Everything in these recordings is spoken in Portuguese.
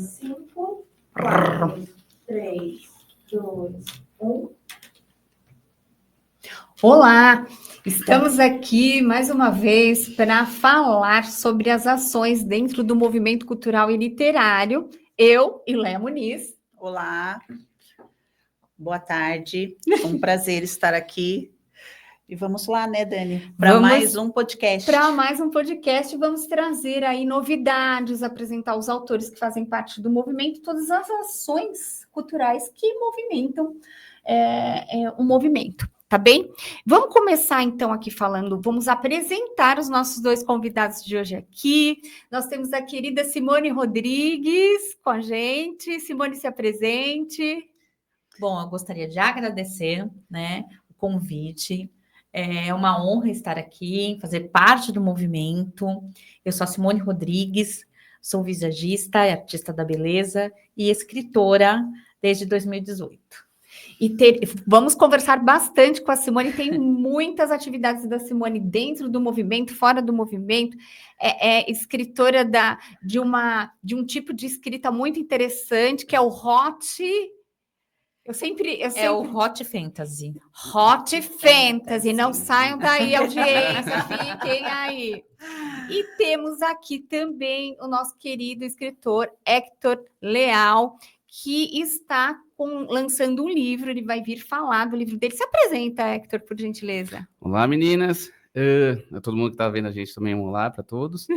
5, 4, 3, 2, 1. Olá, estamos aqui mais uma vez para falar sobre as ações dentro do movimento cultural e literário. Eu e Léa Muniz. Olá, boa tarde, é um prazer estar aqui. E vamos lá, né, Dani? Para mais um podcast. Para mais um podcast, vamos trazer aí novidades, apresentar os autores que fazem parte do movimento, todas as ações culturais que movimentam o movimento. Tá bem? Vamos começar então aqui falando, vamos apresentar os nossos dois convidados de hoje aqui. Nós temos a querida Simone Rodrigues com a gente. Simone, se apresente. Bom, eu gostaria de agradecer, né, o convite. É uma honra estar aqui, fazer parte do movimento. Eu sou a Simone Rodrigues, sou visagista, artista da beleza e escritora desde 2018. Vamos conversar bastante com a Simone, tem muitas atividades da Simone dentro do movimento, fora do movimento, é escritora de um tipo de escrita muito interessante, que é o Hot... É o Hot Fantasy. Hot Fantasy, não saiam daí, audiência, fiquem aí. E temos aqui também o nosso querido escritor Hector Leal, que está lançando um livro, ele vai vir falar do livro dele. Se apresenta, Hector, por gentileza. Olá, meninas. Todo mundo que está vendo a gente também, um olá para todos.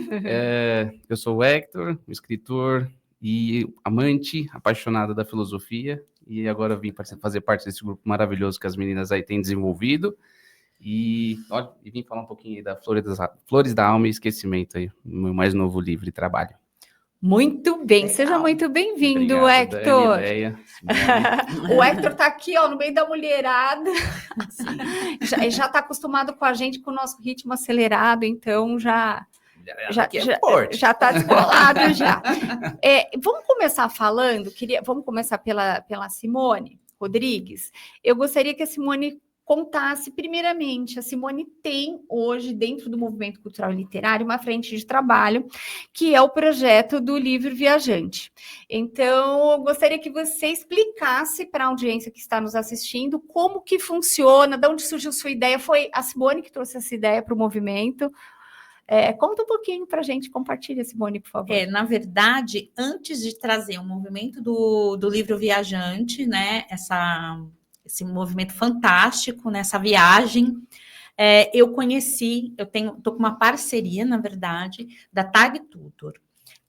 Eu sou o Hector, um escritor e amante, apaixonado da filosofia, e agora vim fazer parte desse grupo maravilhoso que as meninas aí têm desenvolvido, e vim falar um pouquinho aí da Flores da Alma e Esquecimento, aí, o meu mais novo livro e trabalho. Muito bem, legal. Seja muito bem-vindo, obrigado, Hector. Dani, o Hector está aqui, ó, no meio da mulherada, já está acostumado com a gente, com o nosso ritmo acelerado, então já está descolado já. Vamos começar falando, vamos começar pela Simone Rodrigues. Eu gostaria que a Simone contasse, primeiramente, a Simone tem hoje, dentro do movimento cultural e literário, uma frente de trabalho, que é o projeto do Livro Viajante. Então, eu gostaria que você explicasse para a audiência que está nos assistindo como que funciona, de onde surgiu sua ideia. Foi a Simone que trouxe essa ideia para o movimento. Conta um pouquinho para a gente, compartilha, Simone, por favor. Na verdade, antes de trazer o movimento do Livro Viajante, né, esse movimento fantástico, nessa viagem, eu estou com uma parceria, na verdade, da Tag Tutor.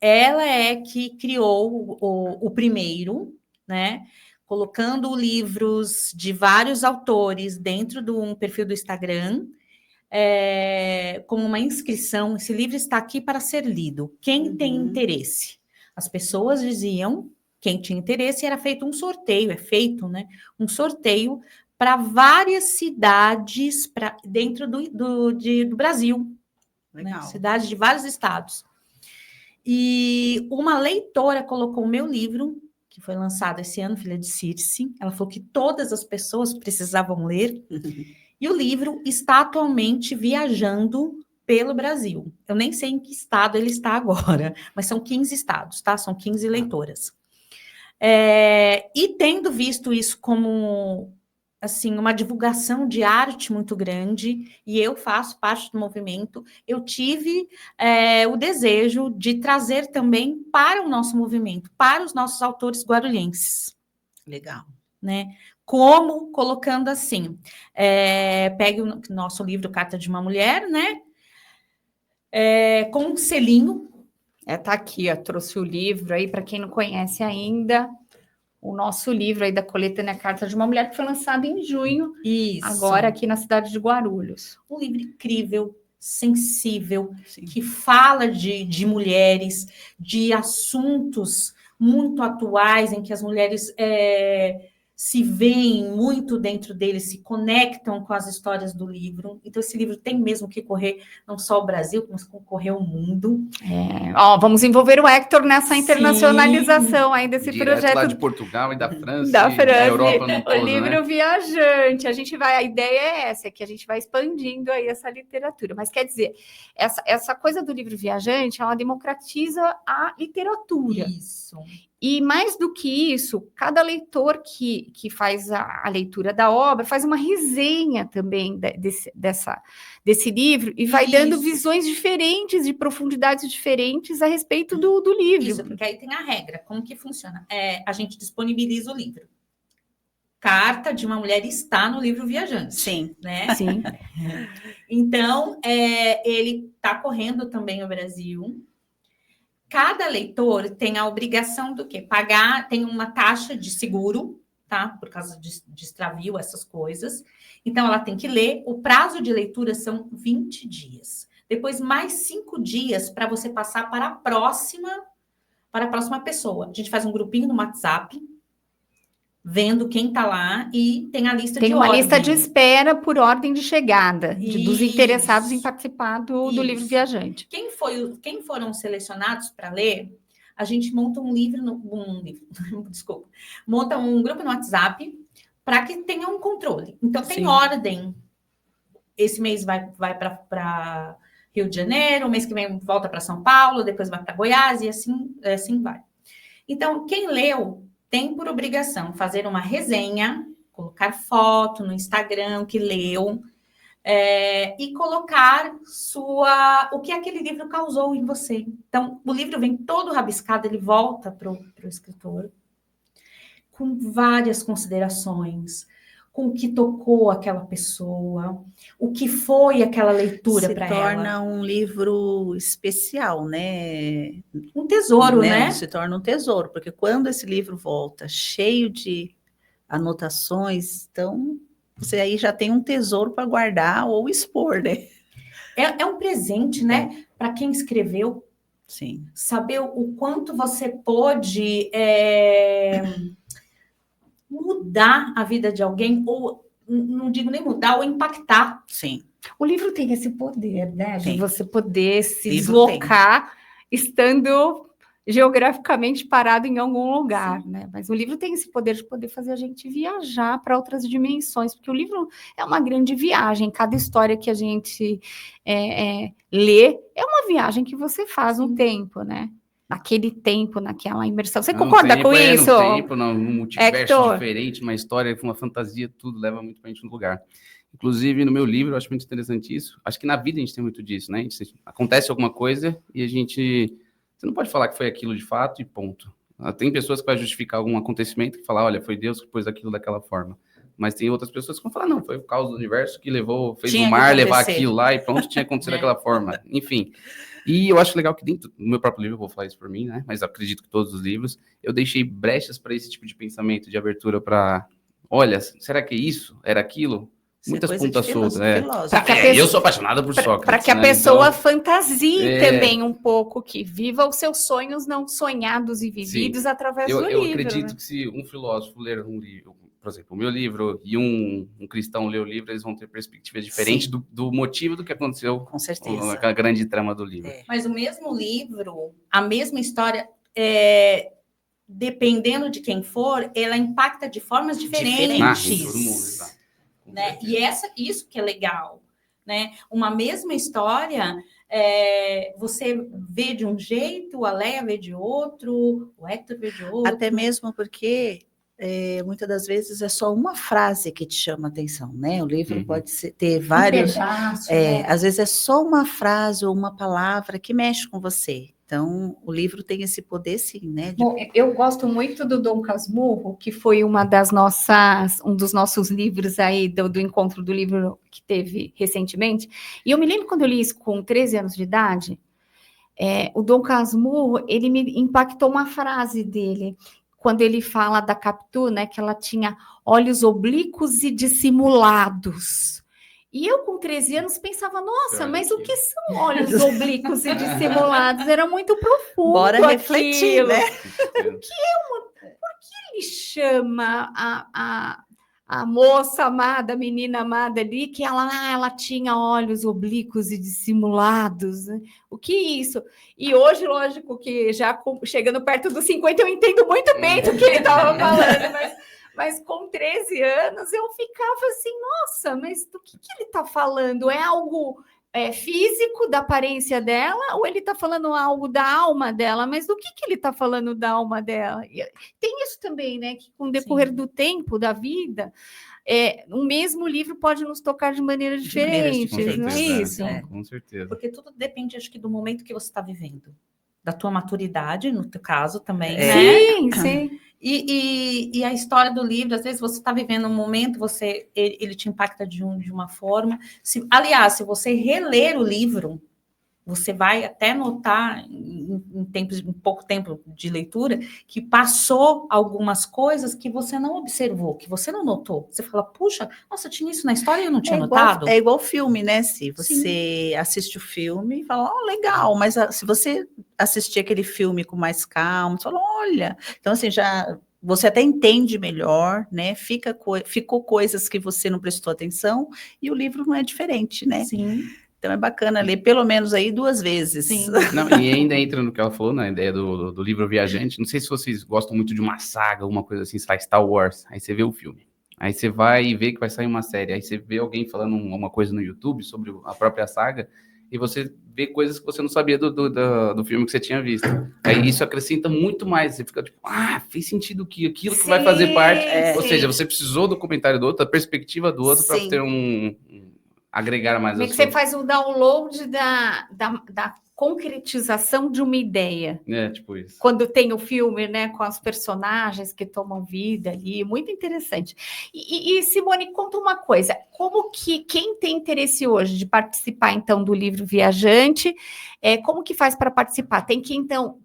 Ela é que criou o primeiro, né, colocando livros de vários autores dentro de um perfil do Instagram, como uma inscrição. Esse livro está aqui para ser lido. Quem tem interesse? As pessoas diziam... Quem tinha interesse, era feito um sorteio, um sorteio para várias cidades dentro do Brasil, né? Cidades de vários estados. E uma leitora colocou o meu livro, que foi lançado esse ano, Filha de Circe. Ela falou que todas as pessoas precisavam ler. E o livro está atualmente viajando pelo Brasil. Eu nem sei em que estado ele está agora, mas são 15 estados, tá? São 15 leitoras. E tendo visto isso como assim, uma divulgação de arte muito grande, e eu faço parte do movimento, eu tive o desejo de trazer também para o nosso movimento, para os nossos autores guarulhenses. Legal. Né? Como, colocando assim, pegue o nosso livro Carta de uma Mulher, né? Com um selinho. Tá aqui, ó, trouxe o livro aí, para quem não conhece ainda, o nosso livro aí da coletânea Carta de uma Mulher, que foi lançado em junho, agora aqui na cidade de Guarulhos. Um livro incrível, sensível, que fala de mulheres, de assuntos muito atuais, em que as mulheres se veem muito dentro dele, se conectam com as histórias do livro. Então, esse livro tem mesmo que correr não só o Brasil, mas correr o mundo. Vamos envolver o Héctor nessa Sim. internacionalização aí desse Direto projeto lá de Portugal e da França, da e França, da Europa no o todo, livro né? viajante. A ideia é essa, que a gente vai expandindo aí essa literatura. Mas quer dizer, essa coisa do livro viajante, ela democratiza a literatura. Isso. E mais do que isso, cada leitor que faz a leitura da obra faz uma resenha também desse livro e vai dando visões diferentes, de profundidades diferentes a respeito do livro. Isso, porque aí tem a regra. Como que funciona? A gente disponibiliza o livro. Carta de uma Mulher está no livro Viajante. Sim. Né? Sim. Então, ele está correndo também o Brasil. Cada leitor tem a obrigação do quê? Pagar, tem uma taxa de seguro, tá? Por causa de extravio, essas coisas. Então, ela tem que ler. O prazo de leitura são 20 dias. Depois, mais 5 dias para você passar para a próxima pessoa. A gente faz um grupinho no WhatsApp, vendo quem está lá, e tem a lista Tem de uma ordem. lista de espera por ordem de chegada dos Isso. interessados em participar do livro Isso. Viajante. Quem foram selecionados para ler, a gente monta monta um grupo no WhatsApp para que tenha um controle. Então, tem Sim. ordem. Esse mês vai para Rio de Janeiro, o mês que vem volta para São Paulo, depois vai para Goiás, e assim vai. Então, quem leu tem por obrigação fazer uma resenha, colocar foto no Instagram que leu, e colocar o que aquele livro causou em você. Então, o livro vem todo rabiscado, ele volta para o escritor, com várias considerações, com o que tocou aquela pessoa, o que foi aquela leitura para ela. Se torna um livro especial, né? Um tesouro, né? Se torna um tesouro, porque quando esse livro volta cheio de anotações, então você aí já tem um tesouro para guardar ou expor, né? É um presente, né? Para quem escreveu. Sim. Saber o quanto você pôde mudar a vida de alguém, ou não digo nem mudar, ou impactar. Sim. O livro tem esse poder, né? De Tem. você poder se Livro deslocar estando geograficamente parado em algum lugar, né? Mas o livro tem esse poder de poder fazer a gente viajar para outras dimensões, porque o livro é uma grande viagem. Cada história que a gente lê é uma viagem que você faz no tempo, né? Naquele tempo, naquela imersão. Você concorda com isso? No tempo, num multiverso Héctor? diferente, uma história, uma fantasia, tudo leva muito pra gente no lugar. Inclusive, no meu livro, eu acho muito interessante isso. Acho que na vida a gente tem muito disso, né? Acontece alguma coisa e a gente... Você não pode falar que foi aquilo de fato e ponto. Tem pessoas que vão justificar algum acontecimento e falar, olha, foi Deus que pôs aquilo daquela forma. Mas tem outras pessoas que vão falar, não, foi o caos do universo que fez o mar levar aquilo lá e pronto, tinha acontecido daquela forma. Enfim. E eu acho legal que dentro do meu próprio livro, eu vou falar isso por mim, né? Mas acredito que todos os livros, eu deixei brechas para esse tipo de pensamento, de abertura para, olha, será que isso? Era aquilo? Muitas pontas soltas. Eu sou apaixonada por Sócrates. Para que a pessoa fantasie também um pouco, que viva os seus sonhos não sonhados e vividos através do livro. Eu acredito que se um filósofo ler um livro, por exemplo, o meu livro, e um cristão ler o livro, eles vão ter perspectivas diferentes do motivo do que aconteceu. Com certeza. Com a grande trama do livro. Mas o mesmo livro, a mesma história, dependendo de quem for, ela impacta de formas diferentes. Todo mundo, exato. Né? E isso que é legal, né? Uma mesma história, você vê de um jeito, a Leia vê de outro, o Héctor vê de outro. Até mesmo porque muitas das vezes é só uma frase que te chama a atenção, né? O livro pode ter vários... pedaço, às vezes é só uma frase ou uma palavra que mexe com você. Então, o livro tem esse poder, sim, né? Bom, eu gosto muito do Dom Casmurro, que foi um dos nossos livros aí, do encontro do livro que teve recentemente. E eu me lembro quando eu li isso com 13 anos de idade, o Dom Casmurro, ele me impactou uma frase dele, quando ele fala da Capitu, né, que ela tinha olhos oblíquos e dissimulados. E eu, com 13 anos, pensava, nossa, mas o que são olhos oblíquos e dissimulados? Era muito profundo. Bora refletir, né? Por que que chama a moça amada, a menina amada ali, que ela tinha olhos oblíquos e dissimulados, né? O que é isso? E hoje, lógico que já chegando perto dos 50, eu entendo muito bem do que ele estava falando, mas com 13 anos eu ficava assim, nossa, mas do que ele está falando? É algo físico da aparência dela, ou ele está falando algo da alma dela? Mas do que ele está falando da alma dela? E tem isso também, né? Que com o decorrer do tempo, da vida, o mesmo livro pode nos tocar de maneiras diferentes, não é isso? Com certeza. Porque tudo depende, acho que, do momento que você está vivendo. Da tua maturidade, no teu caso também, né? Sim, sim. E a história do livro, às vezes você está vivendo um momento, ele te impacta de uma forma. Aliás, se você reler o livro, você vai até notar, em pouco tempo de leitura, que passou algumas coisas que você não observou, que você não notou. Você fala, puxa, nossa, tinha isso na história e eu não tinha notado. É igual filme, né? Se você assiste o filme e fala, legal, mas se você assistir aquele filme com mais calma, você fala, olha. Então, assim, você até entende melhor, né? Ficou coisas que você não prestou atenção e o livro não é diferente, né? Sim. Então é bacana ler pelo menos aí 2 vezes. Sim. Não, e ainda entra no que ela falou, na ideia do livro Viajante. Não sei se vocês gostam muito de uma saga, uma coisa assim, sai Star Wars. Aí você vê o filme. Aí você vai ver que vai sair uma série. Aí você vê alguém falando uma coisa no YouTube sobre a própria saga. E você vê coisas que você não sabia do filme que você tinha visto. Aí isso acrescenta muito mais. Você fica tipo, fez sentido aquilo que vai fazer parte. Ou seja, você precisou do comentário do outro, da perspectiva do outro, para ter agregar mais. Como é que você faz o download da concretização de uma ideia? Tipo isso. Quando tem o filme, né, com os personagens que tomam vida ali, muito interessante. E Simone, conta uma coisa, como que quem tem interesse hoje de participar, então, do livro Viajante, como que faz para participar? Tem que, então,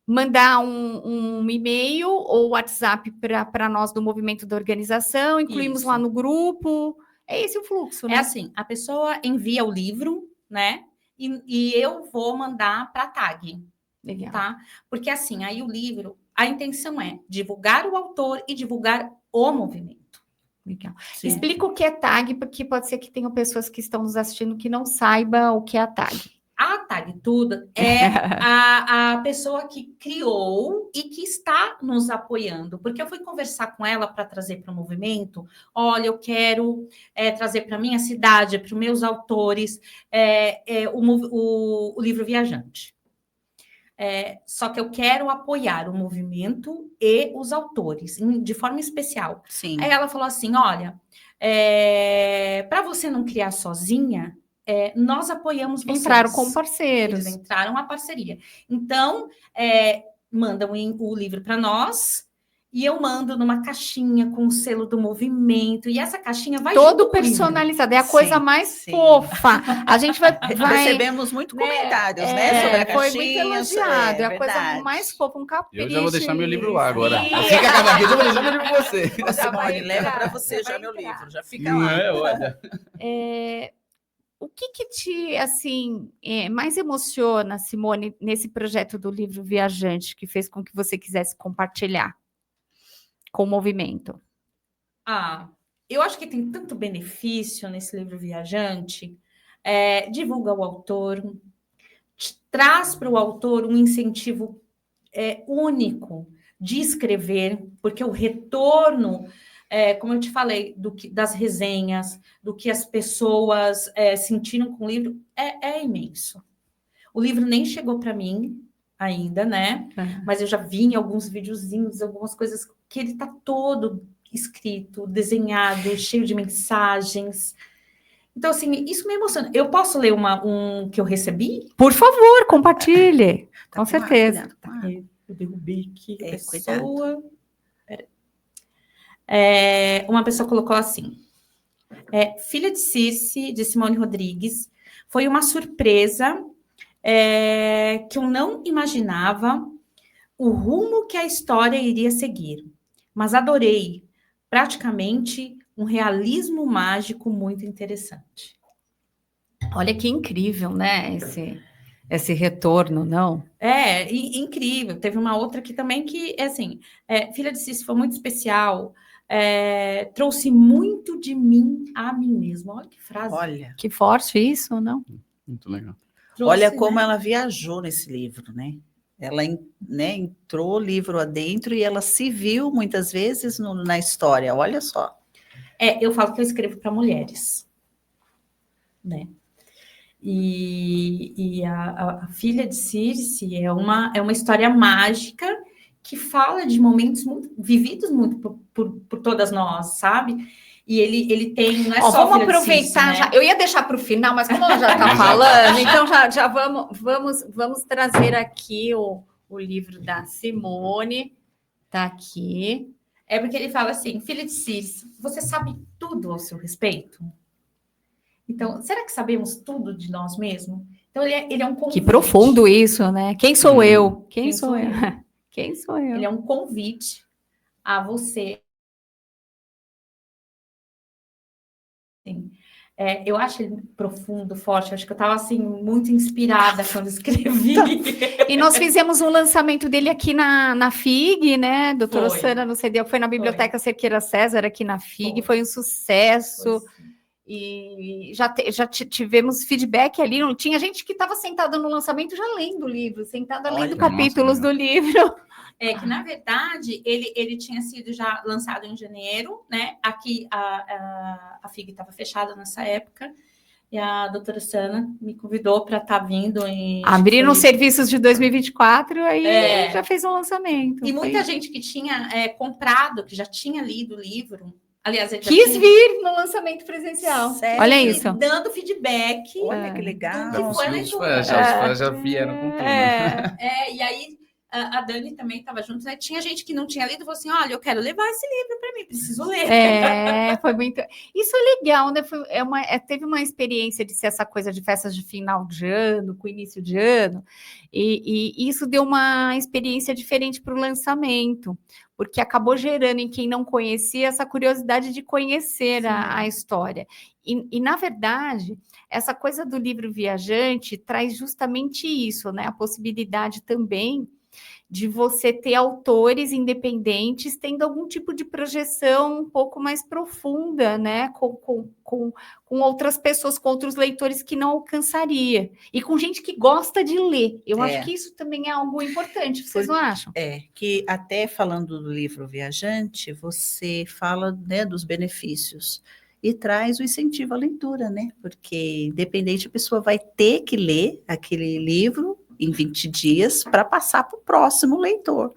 mandar um e-mail ou WhatsApp para nós do movimento da organização, incluímos lá no grupo. É esse o fluxo, né? É assim, a pessoa envia o livro, né? E eu vou mandar para a tag. Legal. Tá? Porque assim, aí o livro, a intenção é divulgar o autor e divulgar o movimento. Legal. Explica o que é tag, porque pode ser que tenham pessoas que estão nos assistindo que não saibam o que é a tag. A tag tudo é a pessoa que criou e que está nos apoiando, porque eu fui conversar com ela para trazer para o movimento. Olha, eu quero trazer para minha cidade, para os meus autores, o livro Viajante. Só que eu quero apoiar o movimento e os autores de forma especial. Sim. Aí ela falou assim: olha, para você não criar sozinha, nós apoiamos vocês. Entraram como parceiros. Eles entraram a parceria. Então, mandam o livro para nós e eu mando numa caixinha com o selo do movimento. E essa caixinha vai todo personalizado. É a coisa mais fofa. A gente vai... Recebemos muito comentários, né? Sobre a caixinha. Foi muito elogiado. É a coisa mais fofa, um capricho. Eu já vou deixar meu livro lá agora. Assim que acabar aqui, eu vou deixar meu livro para você. Simone, leva para você já meu livro. Já fica lá. Olha. O que te, assim, mais emociona, Simone, nesse projeto do livro Viajante, que fez com que você quisesse compartilhar com o movimento? Eu acho que tem tanto benefício nesse livro Viajante. Divulga o autor, traz para o autor um incentivo único de escrever, porque o retorno... como eu te falei, das resenhas, do que as pessoas sentiram com o livro, é imenso. O livro nem chegou para mim ainda, né? Mas eu já vi em alguns videozinhos, algumas coisas que ele está todo escrito, desenhado, cheio de mensagens. Então, assim, isso me emociona. Eu posso ler um que eu recebi? Por favor, compartilhe. Com certeza. Eu derrubei aqui. Cuidado. Uma pessoa colocou assim: filha de Circe, de Simone Rodrigues, foi uma surpresa que eu não imaginava o rumo que a história iria seguir, mas adorei, praticamente um realismo mágico muito interessante. Olha que incrível, né? esse retorno, não? Incrível. Teve uma outra aqui também que, assim, Filha de Cícero foi muito especial, trouxe muito de mim a mim mesma. Olha que frase. Olha, Que forte isso, não? Muito legal. Trouxe, olha como né? ela viajou nesse livro, né? Ela entrou o livro adentro e ela se viu muitas vezes na história. Olha só. Eu falo que eu escrevo para mulheres, né? E a Filha de Circe é uma história mágica que fala de momentos vividos muito por todas nós, sabe? E ele tem, não é só vamos Filha de Circe, aproveitar né? já. Eu ia deixar para o final, mas como ela já está falando, então já vamos trazer aqui o livro da Simone. Tá aqui. Porque ele fala assim, Filha de Circe, você sabe tudo ao seu respeito? Então, será que sabemos tudo de nós mesmos? Então, ele é um convite. Que profundo isso, né? Quem sou eu? Quem sou eu? Quem sou eu? Ele é um convite a você. Assim, eu acho ele profundo, forte. Acho que eu estava assim muito inspirada quando escrevi. E nós fizemos um lançamento dele aqui na FIG, né? Doutora Foi. Sana no CD, foi na Biblioteca Cerqueira César aqui na FIG, foi um sucesso. E já tivemos feedback ali. Não tinha gente que estava sentada no lançamento já lendo o livro, sentada lendo capítulos do livro. Que, na verdade, ele tinha sido já lançado em janeiro, né? Aqui a FIG estava fechada nessa época. E a doutora Sana me convidou para estar vindo em... Abriram os serviços de 2024, aí já fez um lançamento. E muita gente que tinha comprado, que já tinha lido o livro... Aliás, ele quis vir no lançamento presencial. Sério? Olha isso. Dando feedback. Olha que legal. Que foi a leitura. Os fãs já vieram com tudo. E aí a Dani também estava junto. Né? Tinha gente que não tinha lido e falou assim: olha, eu quero levar esse livro para mim, preciso ler. Foi muito. Isso é legal, né? Teve uma experiência de ser essa coisa de festas de final de ano, com início de ano, e isso deu uma experiência diferente para o lançamento, porque acabou gerando em quem não conhecia essa curiosidade de conhecer a história. E, na verdade, essa coisa do livro viajante traz justamente isso, né? A possibilidade também de você ter autores independentes tendo algum tipo de projeção um pouco mais profunda, né? Com outras pessoas, com outros leitores que não alcançaria. E com gente que gosta de ler. Eu acho que isso também é algo importante, vocês não acham? Que até falando do livro Viajante, você fala, né, dos benefícios e traz o incentivo à leitura, né? Porque, independente, a pessoa vai ter que ler aquele livro em 20 dias para passar para o próximo leitor.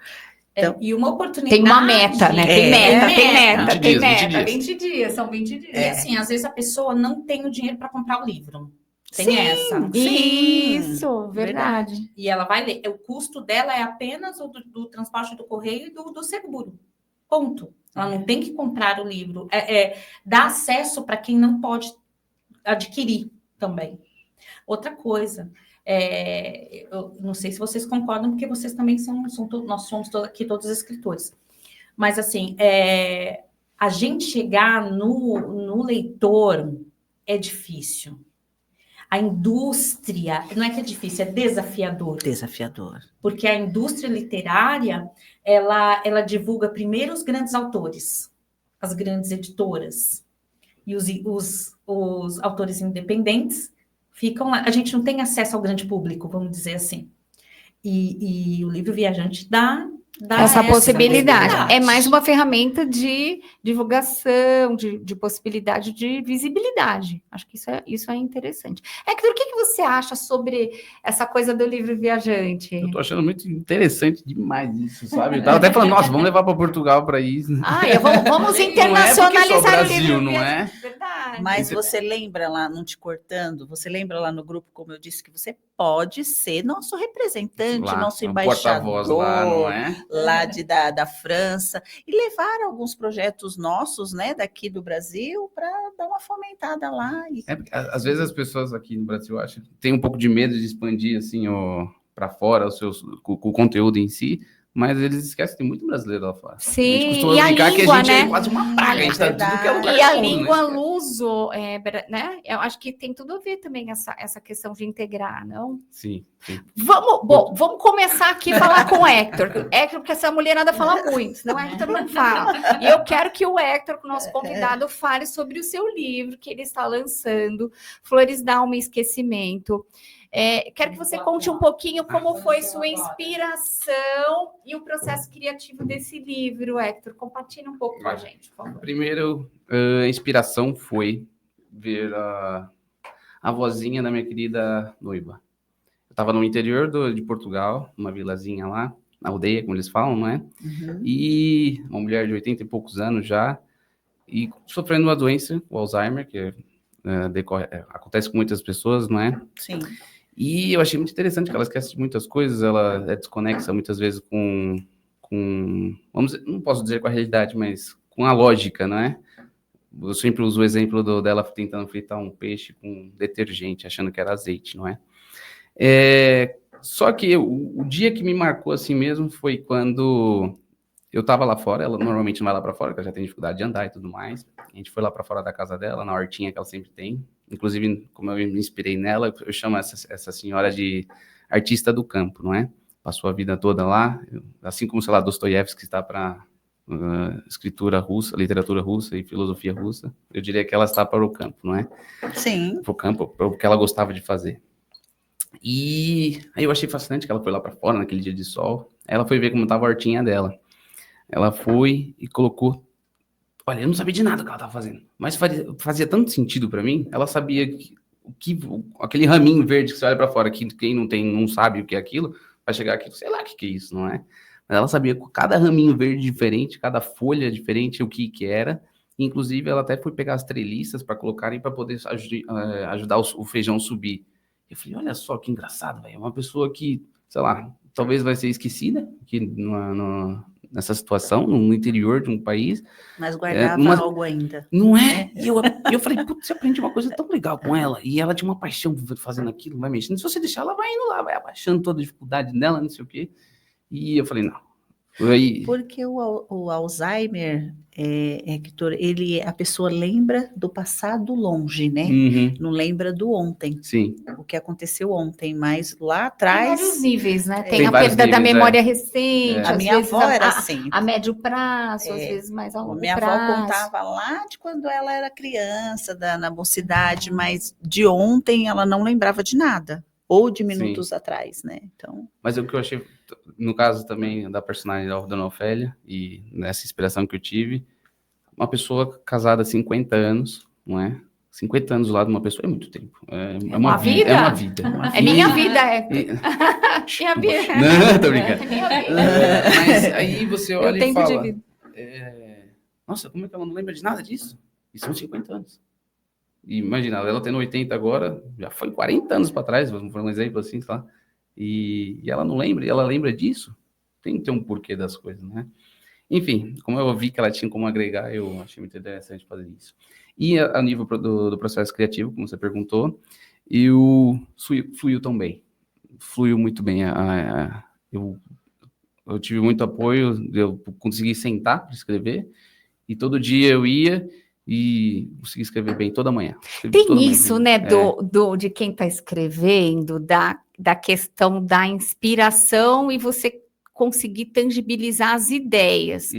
Então, e uma oportunidade... Tem uma meta, né? Tem meta. 20 dias, são 20 dias. E assim, às vezes a pessoa não tem o dinheiro para comprar o livro. Tem essa. Isso, verdade. E ela vai ler. O custo dela é apenas o do transporte do correio e do seguro. Ponto. Ela não tem que comprar o livro. Dá acesso para quem não pode adquirir também. Outra coisa... eu não sei se vocês concordam, porque vocês também nós somos aqui todos escritores. Mas, assim, a gente chegar no leitor é difícil. A indústria, não é que é difícil, é desafiador. Desafiador. Porque a indústria literária, ela divulga primeiro os grandes autores, as grandes editoras, e os autores independentes ficam lá. A gente não tem acesso ao grande público, vamos dizer assim. E o livro Viajante dá essa possibilidade. É mais uma ferramenta de divulgação, de possibilidade de visibilidade. Acho que isso é interessante. Hector, o que você acha sobre essa coisa do livro Viajante? Eu tô achando muito interessante demais isso, sabe? Eu tava até falando, nossa, vamos levar para Portugal para isso. Vamos internacionalizar o livro. Não é? Verdade. Mas você lembra lá, não te cortando, você lembra lá no grupo, como eu disse, que você pode ser nosso representante, lá, nosso embaixador lá, não é? Lá da França, e levar alguns projetos nossos, né, daqui do Brasil, para dar uma fomentada lá. Às vezes as pessoas aqui no Brasil têm um pouco de medo de expandir assim para fora o conteúdo em si, mas eles esquecem que tem muito brasileiro lá fora. Sim, a gente costuma e a brincar que língua, a gente né? é quase uma praga, a gente tá em tudo que é lugar E a do mundo, língua né? luso, né? Eu acho que tem tudo a ver também essa questão de integrar, não? Sim, sim. Vamos começar aqui a falar com o Héctor. Héctor, porque essa mulherada fala muito, senão o Héctor não fala. E eu quero que o Héctor, o nosso convidado, fale sobre o seu livro que ele está lançando, Flores da Alma e Esquecimento. Quero que você conte um pouquinho como foi sua inspiração e o processo criativo desse livro, Héctor. Compartilhe um pouco com a gente, por favor. Primeiro, a inspiração foi ver a vozinha da minha querida noiva. Eu estava no interior de Portugal, uma vilazinha lá, na aldeia, como eles falam, não é? Uhum. E uma mulher de 80 e poucos anos já, e sofrendo uma doença, o Alzheimer, que acontece com muitas pessoas, não é? Sim. E eu achei muito interessante que ela esquece de muitas coisas, ela é desconexa muitas vezes com vamos dizer, não posso dizer com a realidade, mas com a lógica, não é? Eu sempre uso o exemplo dela tentando fritar um peixe com detergente, achando que era azeite, não é? Só que o dia que me marcou assim mesmo foi quando eu estava lá fora. Ela normalmente não vai lá para fora, porque ela já tem dificuldade de andar e tudo mais. A gente foi lá para fora da casa dela, na hortinha que ela sempre tem. Inclusive, como eu me inspirei nela, eu chamo essa senhora de artista do campo, não é? Passou a vida toda lá, assim como, sei lá, Dostoiévski está para escritura russa, literatura russa e filosofia russa. Eu diria que ela está para o campo, não é? Sim. Para o campo, para o que ela gostava de fazer. E aí eu achei fascinante que ela foi lá para fora naquele dia de sol. Ela foi ver como estava a hortinha dela. Ela foi e colocou. Olha, eu não sabia de nada que ela estava fazendo, mas fazia tanto sentido para mim. Ela sabia aquele raminho verde que você olha para fora, que quem não sabe o que é aquilo, vai chegar aqui, sei lá o que é isso, não é? Mas ela sabia com cada raminho verde diferente, cada folha diferente, o que era. Inclusive, ela até foi pegar as treliças para colocarem para poder ajudar o feijão subir. Eu falei, olha só que engraçado, velho. Uma pessoa que, sei lá, talvez vai ser esquecida aqui nessa situação, no interior de um país. Mas guardava algo ainda. Não é? E eu falei, putz, você aprende uma coisa tão legal com ela. E ela tinha uma paixão fazendo aquilo, vai mexendo. Se você deixar, ela vai indo lá, vai abaixando toda a dificuldade dela, não sei o quê. E eu falei, não. Porque o Alzheimer, Hector, a pessoa lembra do passado longe, né? Uhum. Não lembra do ontem. Sim. O que aconteceu ontem, mas lá atrás... Tem vários níveis, né? Tem Tem a perda da níveis, memória recente. A minha avó era assim. A médio prazo, às vezes mais a longo minha prazo. Minha avó contava lá de quando ela era criança, na mocidade, mas de ontem ela não lembrava de nada. Ou de minutos atrás, né? Então... Mas o que eu achei, no caso também da personagem da Dona Ofélia, e nessa inspiração que eu tive, uma pessoa casada há 50 anos, não é? 50 anos do lado de uma pessoa é muito tempo. É uma vida. É uma vida. É minha vida, minha vida. Não, tô brincando. É minha vida. Mas aí você olha e fala... De vida. Nossa, como é que ela não lembra de nada disso? E são 50 anos. E imagina, ela tendo 80 agora, já foi 40 anos para trás, vamos fazer um exemplo assim, tá? E ela não lembra, e ela lembra disso. Tem que ter um porquê das coisas, né? Enfim, como eu vi que ela tinha como agregar, eu achei muito interessante fazer isso. E a nível do processo criativo, como você perguntou, fluiu tão bem. Fluiu muito bem. Eu tive muito apoio, eu consegui sentar para escrever, e todo dia eu ia e consegui escrever bem toda manhã. Tem isso, né, de quem está escrevendo, da questão da inspiração e você conseguir tangibilizar as ideias,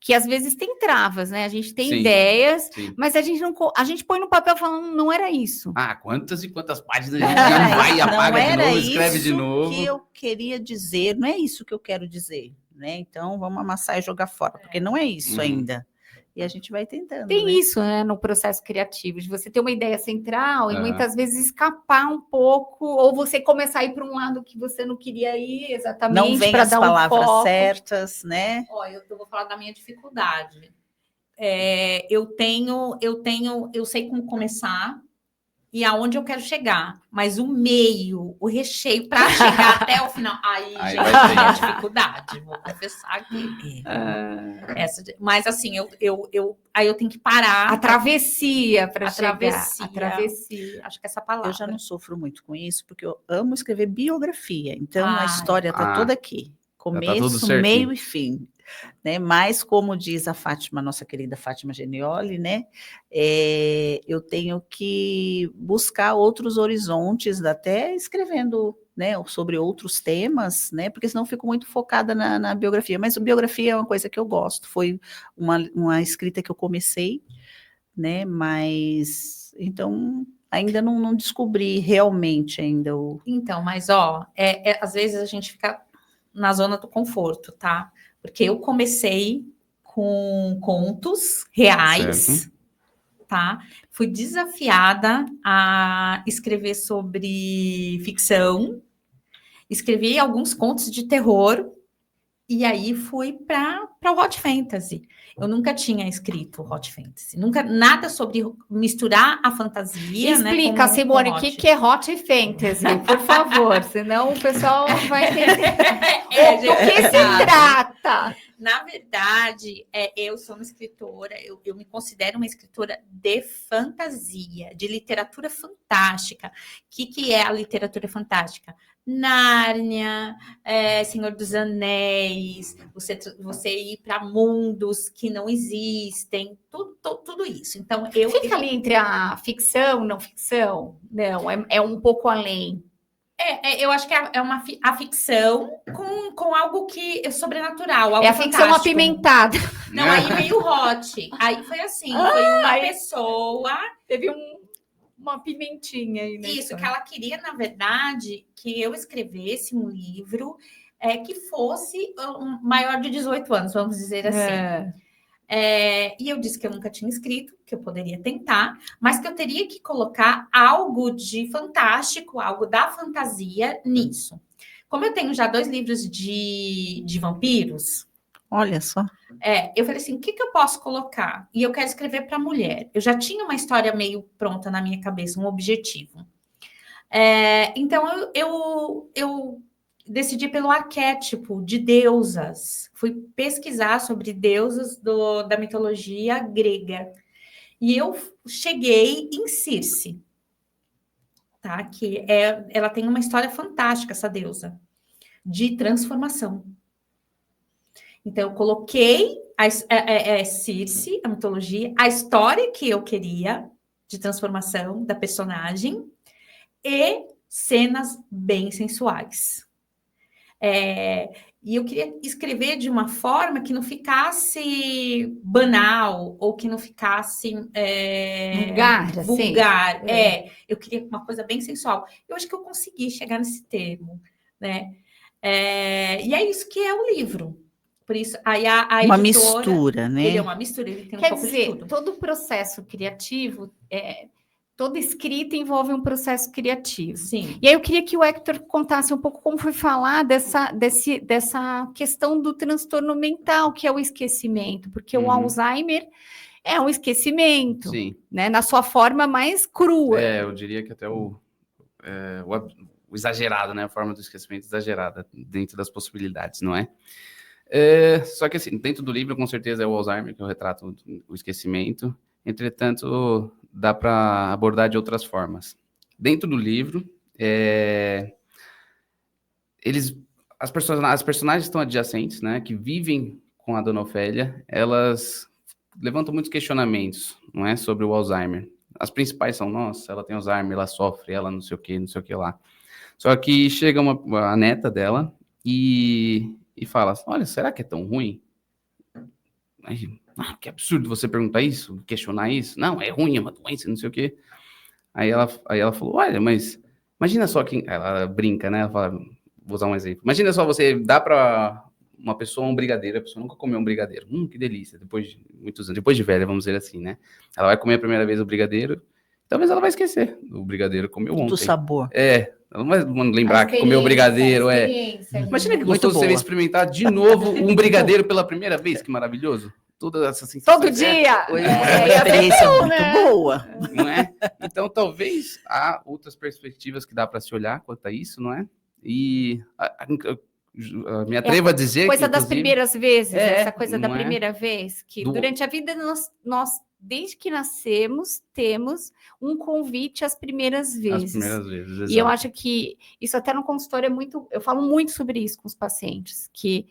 que às vezes tem travas, né? A gente tem ideias, mas a gente põe no papel falando, não era isso. Ah, quantas e quantas páginas a gente já vai, apaga de novo, escreve de novo. Não era isso que eu queria dizer, não é isso que eu quero dizer, né? Então, vamos amassar e jogar fora, porque não é isso ainda. E a gente vai tentando. Tem né? isso, né, no processo criativo, de você ter uma ideia central e muitas vezes escapar um pouco, ou você começar a ir para um lado que você não queria ir exatamente. Não vem as palavras certas, né? Olha, eu vou falar da minha dificuldade. Eu sei como começar e aonde eu quero chegar, mas o meio, o recheio para chegar até o final, aí gente, é dificuldade, vou confessar aqui. Mas assim, aí eu tenho que parar. A travessia para chegar. A travessia. Acho que essa palavra. Eu já não sofro muito com isso, porque eu amo escrever biografia, então a história está toda aqui. Começo, certinho. meio e fim. Né? Mas, como diz a Fátima, nossa querida Fátima Genioli, né? Eu tenho que buscar outros horizontes, até escrevendo, né, sobre outros temas, né? Porque senão eu fico muito focada na biografia. Mas a biografia é uma coisa que eu gosto. Foi uma escrita que eu comecei, né? Mas então ainda não descobri realmente ainda o. Então, mas às vezes a gente fica na zona do conforto, tá? Porque eu comecei com contos reais, Certo. tá? Fui desafiada a escrever sobre ficção, escrevi alguns contos de terror, e aí fui para o Hot Fantasy. Eu nunca tinha escrito Hot Fantasy, nunca nada sobre misturar a fantasia, Explica, né? Simone, o que é Hot Fantasy, por favor, senão o pessoal não vai entender. Do que se trata? Na verdade, eu sou uma escritora, eu me considero uma escritora de fantasia, de literatura fantástica. O que é a literatura fantástica? Nárnia, Senhor dos Anéis, você ir para mundos que não existem, tudo isso. Então, Fica ali entre a ficção e não ficção? Não, é um pouco além. eu acho que é a ficção com algo que é sobrenatural, algo É a ficção fantástico. apimentada. Não, aí veio o Hot. Aí foi assim, foi uma pessoa... Teve uma pimentinha aí, né? Isso, que ela queria, na verdade, que eu escrevesse um livro que fosse maior de 18 anos, vamos dizer assim. E eu disse que eu nunca tinha escrito, que eu poderia tentar, mas que eu teria que colocar algo de fantástico, algo da fantasia nisso. Como eu tenho já 2 livros de vampiros, Olha só. eu falei assim, o que eu posso colocar? E eu quero escrever para mulher. Eu já tinha uma história meio pronta na minha cabeça, um objetivo. Então, eu decidi pelo arquétipo de deusas. Fui pesquisar sobre deusas da mitologia grega. E eu cheguei em Circe, tá? Que ela tem uma história fantástica, essa deusa, de transformação. Então, eu coloquei Circe, a mitologia, a história que eu queria de transformação da personagem e cenas bem sensuais. E eu queria escrever de uma forma que não ficasse banal ou que não ficasse vulgar. Assim. Eu queria uma coisa bem sensual. Eu acho que eu consegui chegar nesse termo, né? E é isso que é o livro. Por isso, aí a Uma editora, mistura, né? Ele é uma mistura, ele tem Quer um pouco dizer, de tudo. todo o processo criativo, toda escrita envolve um processo criativo. Sim. E aí eu queria que o Hector contasse um pouco como foi falar dessa questão do transtorno mental, que é o esquecimento, porque o Alzheimer é um esquecimento, Sim. né, na sua forma mais crua. Eu diria que até o exagerado, né? A forma do esquecimento exagerada dentro das possibilidades, não é? Só que assim, dentro do livro, com certeza é o Alzheimer, que eu retrato o esquecimento. Entretanto, dá para abordar de outras formas. Dentro do livro, as personagens estão adjacentes, né? Que vivem com a Dona Ofélia, elas levantam muitos questionamentos, não é, sobre o Alzheimer. As principais são, nossa, ela tem Alzheimer, ela sofre, ela não sei o que lá. Só que chega a neta dela e fala, olha, será que é tão ruim? Aí, que absurdo você perguntar isso, questionar isso. Não, é ruim, é uma doença, não sei o quê. Aí ela falou, olha, mas imagina só quem... Ela brinca, né? Ela fala, vou usar um exemplo. Imagina só você dá para uma pessoa um brigadeiro, a pessoa nunca comeu um brigadeiro. Que delícia, depois de muitos anos, depois de velha, vamos dizer assim, né? Ela vai comer a primeira vez o brigadeiro, talvez ela vai esquecer o brigadeiro, comeu ontem. Do sabor. Ela não vai lembrar que comeu o brigadeiro, Imagina que gostoso seria experimentar de novo um brigadeiro pela primeira vez, que maravilhoso. Toda essa sensação. Todo dia! É uma experiência muito boa. Não é? Então, talvez há outras perspectivas que dá para se olhar quanto a isso, não é? E me atrevo a dizer coisa que, das primeiras vezes, essa coisa da não é? primeira vez, que durante a vida nós desde que nascemos, temos um convite às primeiras vezes. As primeiras vezes, exato. E eu acho que isso até no consultório é muito... Eu falo muito sobre isso com os pacientes, que...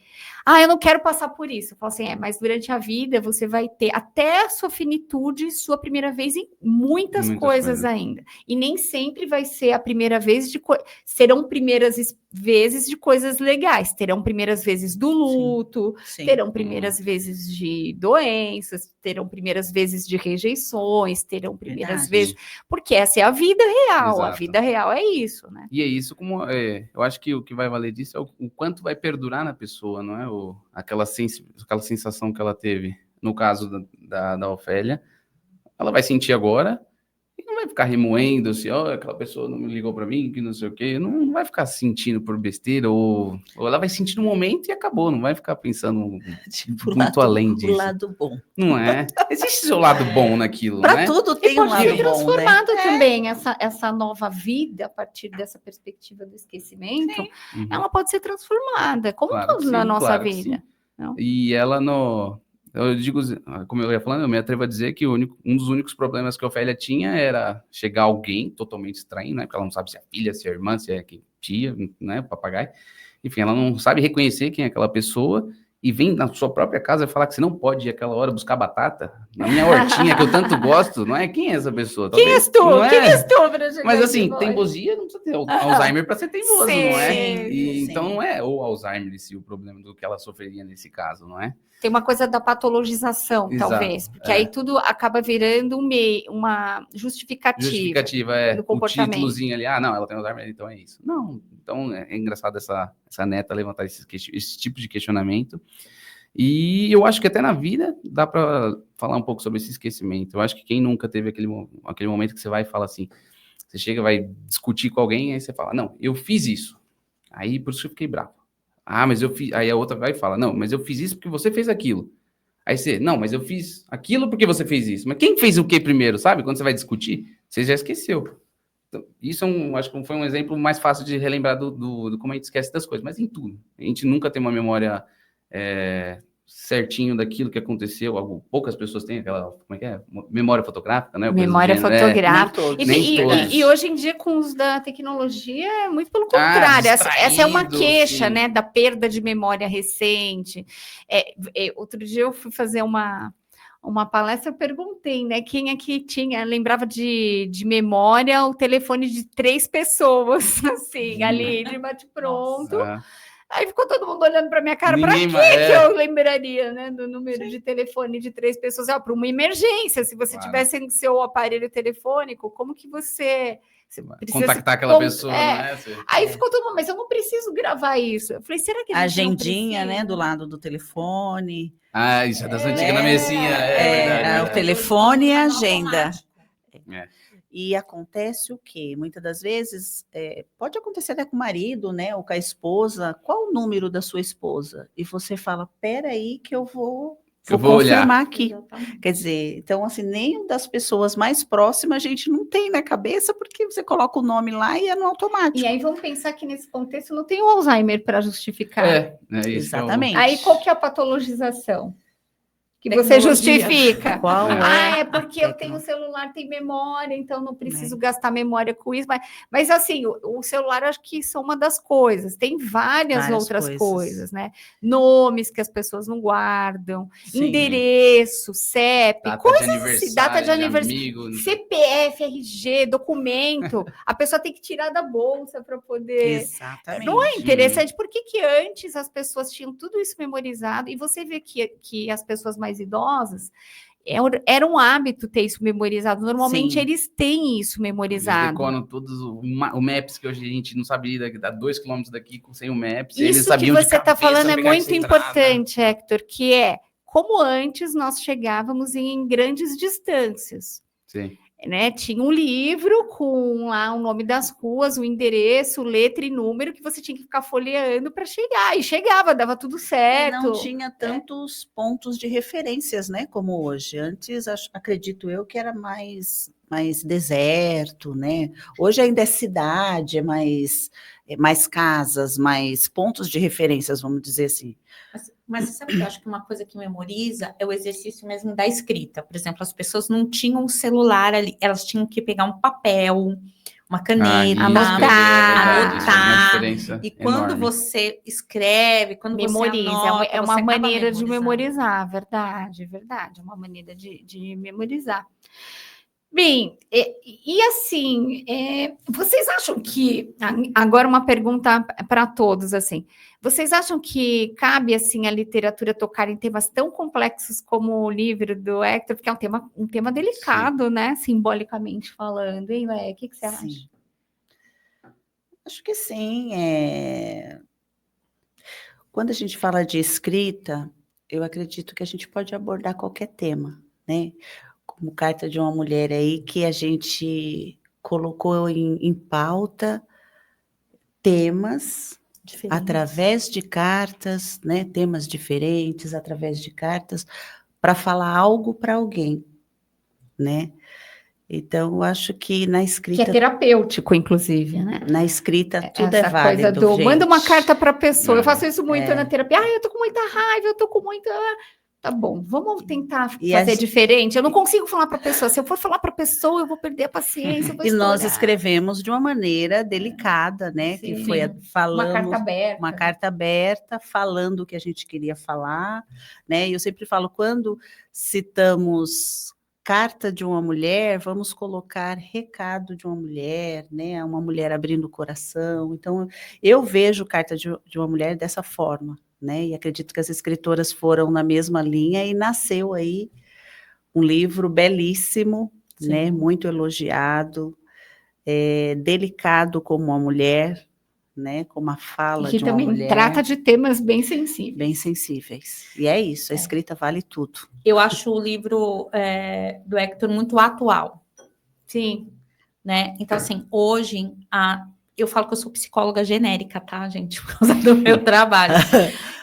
eu não quero passar por isso. Eu falo assim, mas durante a vida você vai ter até a sua finitude, sua primeira vez em muitas coisas ainda. E nem sempre vai ser a primeira vez de... Serão primeiras vezes de coisas legais. Terão primeiras vezes do luto, Sim. terão primeiras vezes de doenças, terão primeiras vezes de rejeições, terão primeiras vezes... Porque essa é a vida real. Exato. A vida real é isso, né? E é isso como... eu acho que o que vai valer disso é o quanto vai perdurar na pessoa, não é? Aquela sensação que ela teve. No caso da Ofélia, ela vai sentir agora e não vai ficar remoendo assim, aquela pessoa não me ligou para mim, que não sei o quê. Não vai ficar sentindo por besteira, ou ela vai sentir no momento e acabou. Não vai ficar pensando muito além disso. O lado bom. Não é? Existe seu lado bom naquilo, Para né? tudo tem um lado bom, né? Transformado também essa nova vida a partir dessa perspectiva do esquecimento, Uhum. ela pode ser transformada, como Claro tudo que na sim, nossa claro que vida. sim. Não? E ela eu digo, como eu ia falando, eu me atrevo a dizer que um dos únicos problemas que a Ofélia tinha era chegar alguém totalmente estranho, né? Porque ela não sabe se é filha, se é irmã, se é tia, né? Papagaio. Enfim, ela não sabe reconhecer quem é aquela pessoa e vem na sua própria casa falar que você não pode ir àquela hora buscar batata na minha hortinha, que eu tanto gosto, não é? Quem é essa pessoa? Quem és tu? Não é? Quem és tu pra chegar Mas aqui, assim, boy? teimosia não precisa ter Alzheimer para ser teimoso, Sim, não é? sim. Então não é o Alzheimer em si o problema do que ela sofreria nesse caso, não é? Tem uma coisa da patologização, Exato, talvez, porque aí tudo acaba virando uma justificativa do do comportamento. O títulozinho ali, não, ela tem Alzheimer, então é isso. Não, então é engraçado essa neta levantar esse tipo de questionamento. E eu acho que até na vida dá para falar um pouco sobre esse esquecimento. Eu acho que quem nunca teve aquele momento que você vai e fala assim, você chega, vai discutir com alguém, aí você fala, não, eu fiz isso. Aí por isso que eu fiquei bravo. Mas eu fiz. Aí a outra vai e fala, não, mas eu fiz isso porque você fez aquilo. Aí você, não, mas eu fiz aquilo porque você fez isso. Mas quem fez o que primeiro, sabe? Quando você vai discutir, você já esqueceu. Então, isso acho que foi um exemplo mais fácil de relembrar do como a gente esquece das coisas, mas em tudo. A gente nunca tem uma memória certinho daquilo que aconteceu. Poucas pessoas têm aquela, como é que é? Memória fotográfica, né? Memória fotográfica. Nem todos. E hoje em dia, com os da tecnologia, é muito pelo contrário. Essa é uma queixa, né, da perda de memória recente. Outro dia eu fui fazer uma palestra, eu perguntei, né, quem aqui lembrava de memória o telefone de 3 pessoas, assim, ali, de bate-pronto. Aí ficou todo mundo olhando para minha cara, para que eu lembraria, né, do número de telefone de 3 pessoas? Para uma emergência, se você tivesse em seu aparelho telefônico, como que você contactar aquela pessoa, né? Aí ficou todo mundo, mas eu não preciso gravar isso. Eu falei, será que a gente agendinha, né, do lado do telefone. Isso é das antigas na mesinha. O telefone e a agenda. É. E acontece o quê? Muitas das vezes, pode acontecer até com o marido, né, ou com a esposa. Qual o número da sua esposa? E você fala, peraí que eu vou confirmar olhar aqui. Exatamente. Quer dizer, então, assim, nem das pessoas mais próximas a gente não tem na cabeça, porque você coloca o nome lá e é no automático. E aí vamos pensar que nesse contexto não tem o Alzheimer para justificar. Isso. Exatamente. Aí qual que é a patologização? Que você justifica. Qual é porque eu tenho celular, tem memória, então não preciso gastar memória com isso. Mas assim, o celular acho que são uma das coisas. Tem várias outras coisas, né? Nomes que as pessoas não guardam, endereço, CEP, data de aniversário, CPF, RG, documento. A pessoa tem que tirar da bolsa para poder... Exatamente. Não é interessante? Por que antes as pessoas tinham tudo isso memorizado e você vê que as pessoas mais idosas, era um hábito ter isso memorizado. Normalmente eles têm isso memorizado. Eles decoram todos o Maps, que hoje a gente não sabia dar 2 quilômetros daqui sem o Maps. Isso eles sabiam que você está falando é muito importante, Hector, que é como antes nós chegávamos em grandes distâncias. Sim. Né? Tinha um livro com lá o nome das ruas, o endereço, letra e número que você tinha que ficar folheando para chegar. E chegava, dava tudo certo. E não tinha tantos pontos de referências, né, como hoje. Antes, acredito eu, que era mais deserto, né? Hoje ainda é cidade, mais casas, mais pontos de referências, vamos dizer assim. Mas você sabe que eu acho que uma coisa que memoriza é o exercício mesmo da escrita. Por exemplo, as pessoas não tinham um celular ali, elas tinham que pegar um papel, uma caneta, anotar. E quando você escreve, quando memoriza, você anota, é uma você acaba maneira de memorizando. memorizar, verdade, verdade, é uma maneira de memorizar. Bem, e assim, vocês acham que, agora uma pergunta para todos, assim, vocês acham que cabe, assim, a literatura tocar em temas tão complexos como o livro do Hector, porque é um tema delicado, né, simbolicamente falando, hein, Lé? O que você acha? Sim. Acho que sim. Quando a gente fala de escrita, eu acredito que a gente pode abordar qualquer tema, né? Como Carta de uma Mulher aí, que a gente colocou em pauta temas através de cartas, né? Temas diferentes através de cartas, para falar algo para alguém, né? Então, eu acho que na escrita... Que é terapêutico, inclusive, né? Na escrita, tudo é Essa válido, coisa do... gente. Manda uma carta para a pessoa. Eu É. faço isso muito na terapia. Eu tô com muita raiva, eu tô com muita... Tá bom, vamos tentar E fazer diferente. Eu não consigo falar para a pessoa. Se eu for falar para a pessoa, eu vou perder a paciência, eu vou E nós estourar. escrevemos de uma maneira delicada, né? Sim. Que foi falamos Uma carta aberta. Uma carta aberta, falando o que a gente queria falar, né? E eu sempre falo, quando citamos carta de uma mulher, vamos colocar recado de uma mulher, né? Uma mulher abrindo o coração. Então, eu vejo carta de uma mulher dessa forma, né? E acredito que as escritoras foram na mesma linha e nasceu aí um livro belíssimo, né? Muito elogiado, delicado como uma mulher, né? Como a fala que de uma também mulher. trata de temas bem sensíveis. Bem sensíveis. E é isso, a escrita vale tudo. Eu acho o livro do Hector muito atual. Sim. Né? Então, assim, hoje, eu falo que eu sou psicóloga genérica, tá, gente? Por causa do meu trabalho.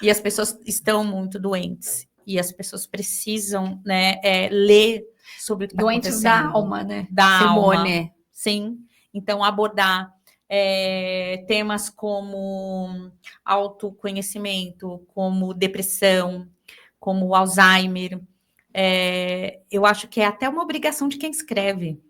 E as pessoas estão muito doentes. E as pessoas precisam, né, ler sobre o que está acontecendo. Doentes da alma, né? Da Simone. alma. Sim. Então, abordar temas como autoconhecimento, como depressão, como Alzheimer. Eu acho que é até uma obrigação de quem escreve.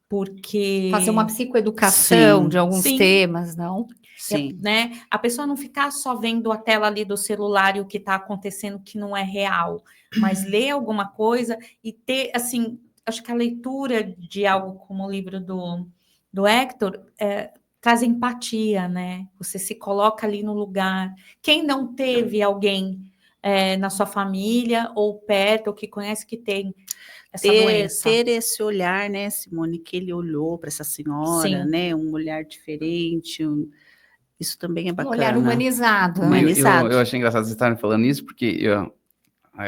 Porque... Fazer uma psicoeducação Sim, de alguns temas, não? Sim. Né? A pessoa não ficar só vendo a tela ali do celular e o que está acontecendo que não é real, mas ler alguma coisa e ter, assim, acho que a leitura de algo como o livro do Hector traz empatia, né? Você se coloca ali no lugar. Quem não teve alguém na sua família ou perto, ou que conhece que tem essa doença. Ter esse olhar, né, Simone, que ele olhou para essa senhora, Sim. né, um olhar diferente, isso também é bacana. Um olhar humanizado. Humanizado. Eu achei engraçado vocês estarem falando isso, porque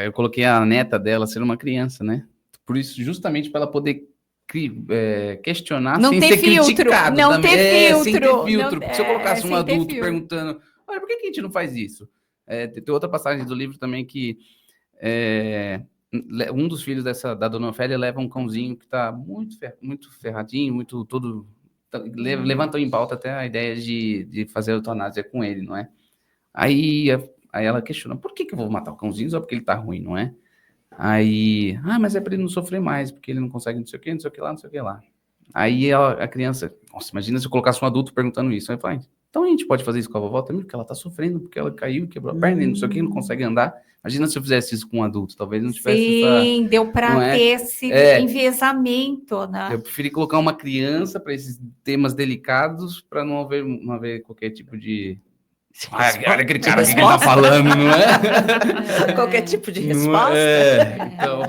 eu coloquei a neta dela ser uma criança, né? Por isso, justamente para ela poder questionar não sem ter ser filtro, criticado. não ter filtro. Sem ter filtro. Não, se eu colocasse um adulto filtro. perguntando, olha, por que a gente não faz isso? Tem outra passagem do livro também que um dos filhos da Dona Ofélia leva um cãozinho que está muito ferradinho, muito todo... Levantou em pauta até a ideia de fazer a eutanásia com ele, não é? Aí ela questiona, por que eu vou matar o cãozinho só porque ele tá ruim, não é? Aí, mas é para ele não sofrer mais, porque ele não consegue não sei o que, não sei o que lá, não sei o que lá. Aí a criança, nossa, imagina se eu colocasse um adulto perguntando isso. Aí eu falei, então a gente pode fazer isso com a vovó também, porque ela tá sofrendo, porque ela caiu, quebrou a perna, e não sei o que, não consegue andar. Imagina se eu fizesse isso com um adulto, talvez não tivesse Sim, deu para ter esse enviesamento, né? Eu preferi colocar uma criança para esses temas delicados, para não haver qualquer tipo de... olha aquele cara que tá falando, não é? Qualquer tipo de resposta. Então...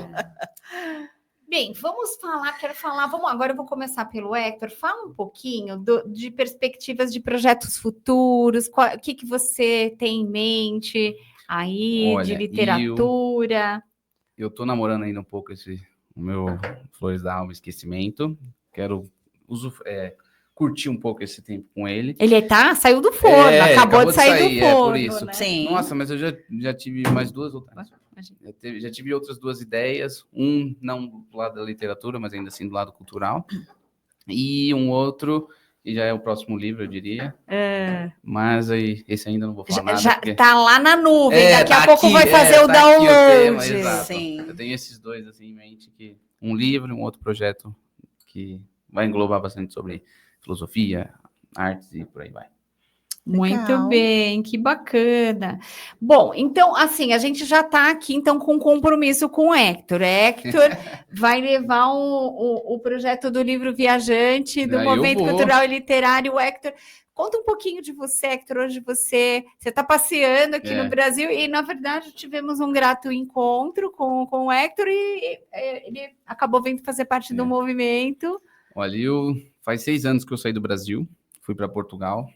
Bem, agora eu vou começar pelo Hector. Fala um pouquinho de perspectivas de projetos futuros, o que você tem em mente aí, de literatura? Eu tô namorando ainda um pouco o meu Flores da Alma Esquecimento. Quero curtir um pouco esse tempo com ele. Ele saiu do forno, acabou de sair do forno. Por isso. Né? Sim. Nossa, mas eu já tive mais duas outras. Já tive outras duas ideias. Não do lado da literatura, mas ainda assim do lado cultural. E um outro que já é o próximo livro, eu diria. Mas aí, esse ainda não vou falar nada. Já porque... tá lá na nuvem, daqui a tá pouco aqui, vai fazer o tá aqui tema, download. exato. Sim. Eu tenho esses dois assim em mente, que um livro e um outro projeto que vai englobar bastante sobre filosofia, artes e por aí vai. Muito Legal. bem, que bacana. Bom, então, assim, a gente já está aqui, então, com compromisso com o Hector. Hector vai levar o projeto do livro Viajante, do Aí eu Movimento vou. Cultural e Literário. Hector, conta um pouquinho de você, Hector. Hoje você está passeando aqui no Brasil e, na verdade, tivemos um grato encontro com o Hector e ele acabou vindo fazer parte do movimento. Olha, faz 6 anos que eu saí do Brasil, fui para Portugal.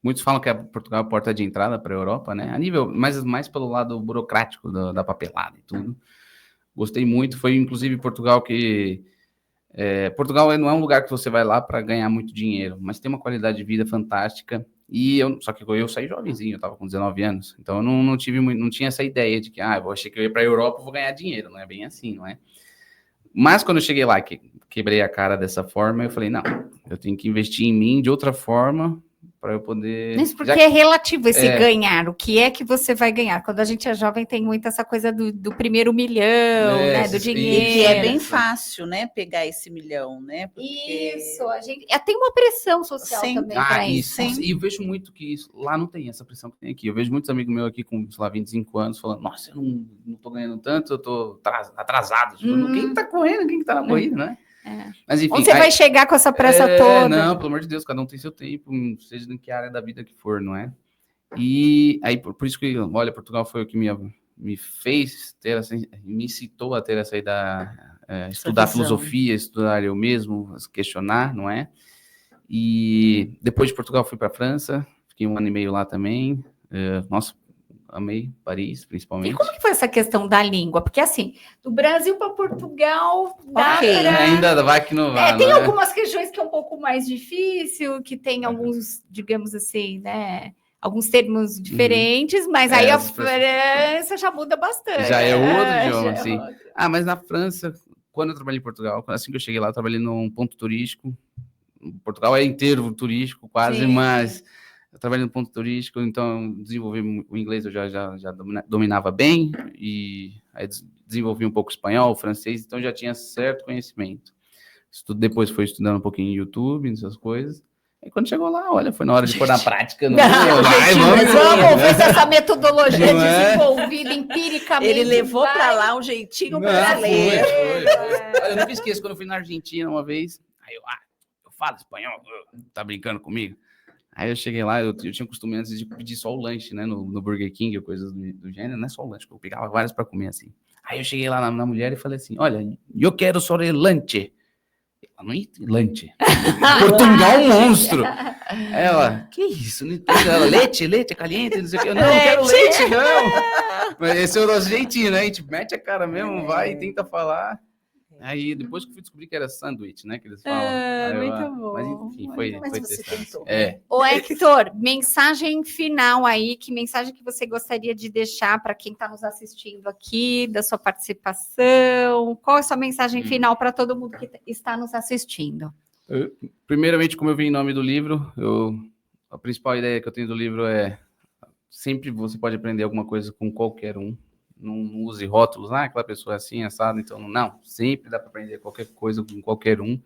Muitos falam que Portugal é a porta de entrada para a Europa, né? A nível, mais pelo lado burocrático da papelada e tudo. Gostei muito. Foi, inclusive, Portugal que... Portugal não é um lugar que você vai lá para ganhar muito dinheiro, mas tem uma qualidade de vida fantástica. Só que eu saí jovenzinho, eu estava com 19 anos. Então, eu não tinha essa ideia de que, eu achei que eu ia para a Europa e vou ganhar dinheiro. Não é bem assim, não é? Mas quando eu cheguei lá, quebrei a cara dessa forma, eu falei, não, eu tenho que investir em mim de outra forma para eu poder... Isso porque é relativo esse ganhar. O que é que você vai ganhar? Quando a gente é jovem, tem muito essa coisa do primeiro milhão, né? Do dinheiro. E que é bem fácil, né? Pegar esse milhão, né? Porque... Isso, a gente... tem uma pressão social também para isso. E eu vejo muito que isso... Lá não tem essa pressão que tem aqui. Eu vejo muitos amigos meus aqui com, sei lá, 25 anos falando, nossa, eu não tô ganhando tanto, eu tô atrasado. Tipo, quem tá correndo? Quem que tá na corrida, né? Mas, enfim, onde você vai chegar com essa pressa toda? Não, pelo amor de Deus, cada um tem seu tempo, seja em que área da vida que for, não é? E aí, por isso que, olha, Portugal foi o que me fez me incitou a ter essa ideia, estudar filosofia, estudar eu mesmo, questionar, não é? E depois de Portugal fui para a França, fiquei 1 ano e meio lá também. Nossa, amei Paris, principalmente. E como que foi essa questão da língua? Porque, assim, do Brasil para Portugal, dá pra... ainda vai que não vai. Tem algumas regiões que é um pouco mais difícil, que tem alguns, digamos assim, né? Alguns termos diferentes, mas aí a França já muda bastante. Já é outro idioma, sim. Mas na França, quando eu trabalhei em Portugal, assim que eu cheguei lá, eu trabalhei num ponto turístico. Portugal é inteiro turístico, quase, sim, mas... Eu trabalhei no ponto turístico, então desenvolvi o inglês, eu já dominava bem, e aí desenvolvi um pouco o espanhol, o francês, então já tinha certo conhecimento. Depois foi estudando um pouquinho no YouTube, essas coisas. E quando chegou lá, olha, foi na hora de pôr na prática. Vamos ver essa metodologia desenvolvida empiricamente. Ele levou para lá um jeitinho brasileiro. Foi. Eu nunca esqueço quando eu fui na Argentina uma vez, aí eu falo espanhol, tá brincando comigo? Aí eu cheguei lá, eu tinha costume antes de pedir só o lanche, né, no Burger King ou coisas do gênero, não é só o lanche, eu pegava várias para comer assim. Aí eu cheguei lá na mulher e falei assim, olha, eu quero só o lanche. Ela, não lanche. Portugal monstro. Ela, que isso? Não entendo. Ela, leite, caliente, não sei o que. Eu, não quero leite, não. Mas esse é o nosso jeitinho, né? A gente mete a cara mesmo, vai e tenta falar. Aí, depois que eu fui descobrir que era sanduíche, né, que eles falam. Muito bom. Mas, enfim, foi você tentou. Ô, Hector, mensagem final aí, que mensagem que você gostaria de deixar para quem está nos assistindo aqui, da sua participação? Qual é a sua mensagem final para todo mundo que está nos assistindo? Primeiramente, como eu vi em nome do livro, a principal ideia que eu tenho do livro é sempre você pode aprender alguma coisa com qualquer um. Não use rótulos, aquela pessoa é assim, assado, então não. Sempre dá para aprender qualquer coisa com qualquer um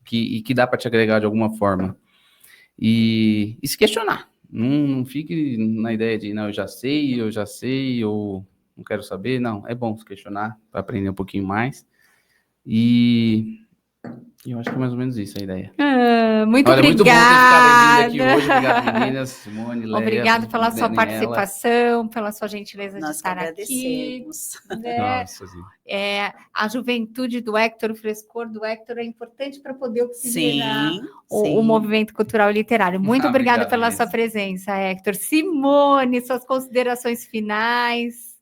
que dá para te agregar de alguma forma. E se questionar. Não fique na ideia de, não, eu já sei, ou não quero saber. Não, é bom se questionar para aprender um pouquinho mais. E eu acho que é mais ou menos isso a ideia. Muito obrigada. Muito bom ter ficado aqui hoje. Obrigado, meninas, Simone, Leia. Obrigada pela sua participação, pela sua gentileza de estar aqui. Né? Nossa, a juventude do Hector, o frescor do Hector é importante para poder oxigenar o movimento cultural e literário. Muito obrigada pela sua presença, Hector. Simone, suas considerações finais.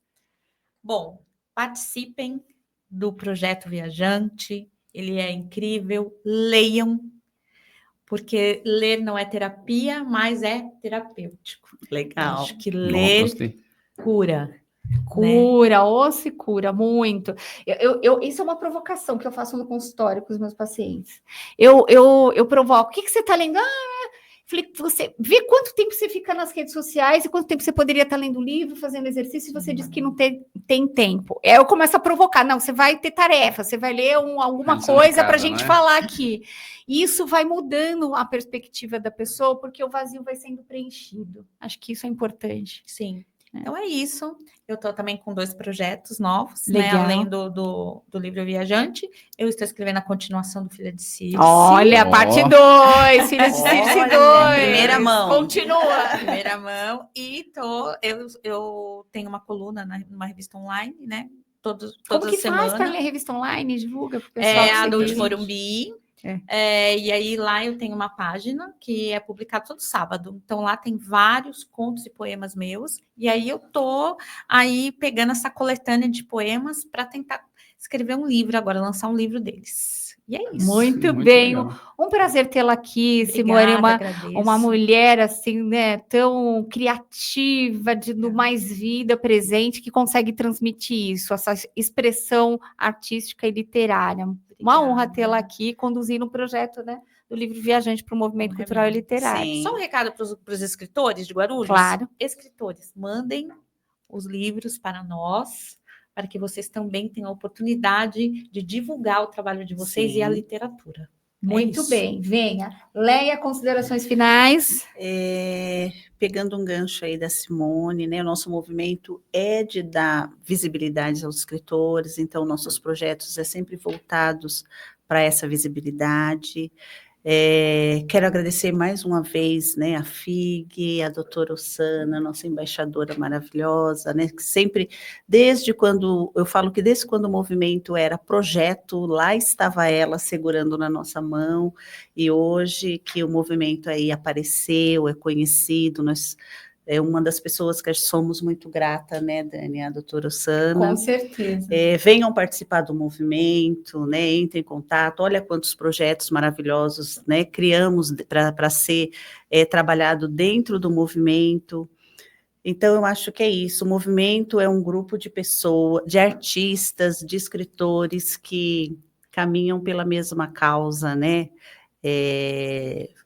Bom, participem do Projeto Viajante. Ele é incrível, leiam, porque ler não é terapia, mas é terapêutico. Legal. Acho que ler cura. Cura, ou se cura muito. Isso é uma provocação que eu faço no consultório com os meus pacientes. Eu provoco. O que você está lendo? Falei, você vê quanto tempo você fica nas redes sociais e quanto tempo você poderia estar lendo livro, fazendo exercício, e você diz que não tem tempo. Eu começo a provocar. Não, você vai ter tarefa, você vai ler alguma coisa para a gente falar aqui. E isso vai mudando a perspectiva da pessoa, porque o vazio vai sendo preenchido. Acho que isso é importante. Sim. Então é isso. Eu estou também com 2 projetos novos, Legal. né? Além do livro Viajante, eu estou escrevendo a continuação do Filha de Circe. Olha, parte 2, Filha de Circe 2. Primeira mão. Continua. Primeira mão. E eu tenho uma coluna numa revista online, né? Todas Como que as semanas. faz para ler revista online? Divulga para o pessoal. É a do seguir. Morumbi. E aí lá eu tenho uma página que é publicada todo sábado. Então lá tem vários contos e poemas meus. E aí eu tô aí pegando essa coletânea de poemas para tentar escrever um livro agora, lançar um livro deles. E é isso. Muito bem. legal. Um prazer tê-la aqui, Simone. Agradeço. Uma mulher assim, né, tão criativa, do mais vida presente, que consegue transmitir isso, essa expressão artística e literária. Uma honra tê-la aqui, conduzindo um projeto, né, do livro Viajante para o Movimento Cultural e Literário. Sim. Só um recado para os escritores de Guarulhos. Claro. Escritores, mandem os livros para nós, para que vocês também tenham a oportunidade de divulgar o trabalho de vocês Sim. e a literatura. Muito isso. bem, venha. Leia, considerações finais. Pegando um gancho aí da Simone, né? O nosso movimento é de dar visibilidade aos escritores, então nossos projetos é sempre voltados para essa visibilidade. Quero agradecer mais uma vez, né, a FIG, a doutora Ossana, nossa embaixadora maravilhosa, né, que sempre, desde quando o movimento era projeto, lá estava ela segurando na nossa mão, e hoje que o movimento aí apareceu, é conhecido, nós é uma das pessoas que somos muito grata, né, Dani, a doutora Ossana. Com certeza. Venham participar do movimento, né, entrem em contato, olha quantos projetos maravilhosos, né, criamos para ser trabalhado dentro do movimento. Então, eu acho que é isso, o movimento é um grupo de pessoas, de artistas, de escritores que caminham pela mesma causa, né,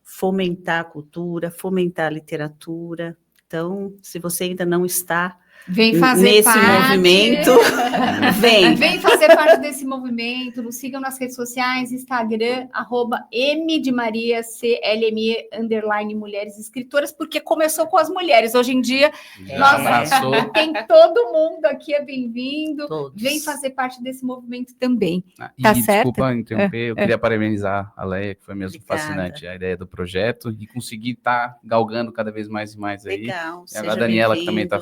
fomentar a cultura, fomentar a literatura. Então, se você ainda não está Vem fazer nesse parte. movimento, Vem fazer parte desse movimento, nos sigam nas redes sociais, Instagram, @M_de_Maria_CLME_ mulheres escritoras, porque começou com as mulheres, hoje em dia, tem todo mundo aqui, é bem-vindo, vem fazer parte desse movimento também. Tá certo? Desculpa interromper, eu queria parabenizar a Leia, que foi mesmo fascinante a ideia do projeto, e conseguir estar galgando cada vez mais e mais aí. Legal, e agora a Daniela, que também está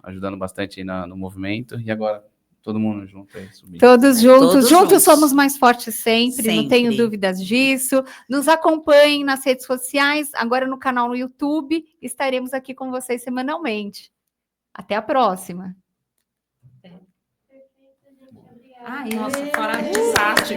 ajudando bastante aí no movimento, e agora todo mundo junto aí, subindo. Todos juntos somos mais fortes sempre, não tenho Sempre. dúvidas disso. Nos acompanhem nas redes sociais, agora no canal no YouTube, estaremos aqui com vocês semanalmente. Até a próxima. Nossa, fora desastre.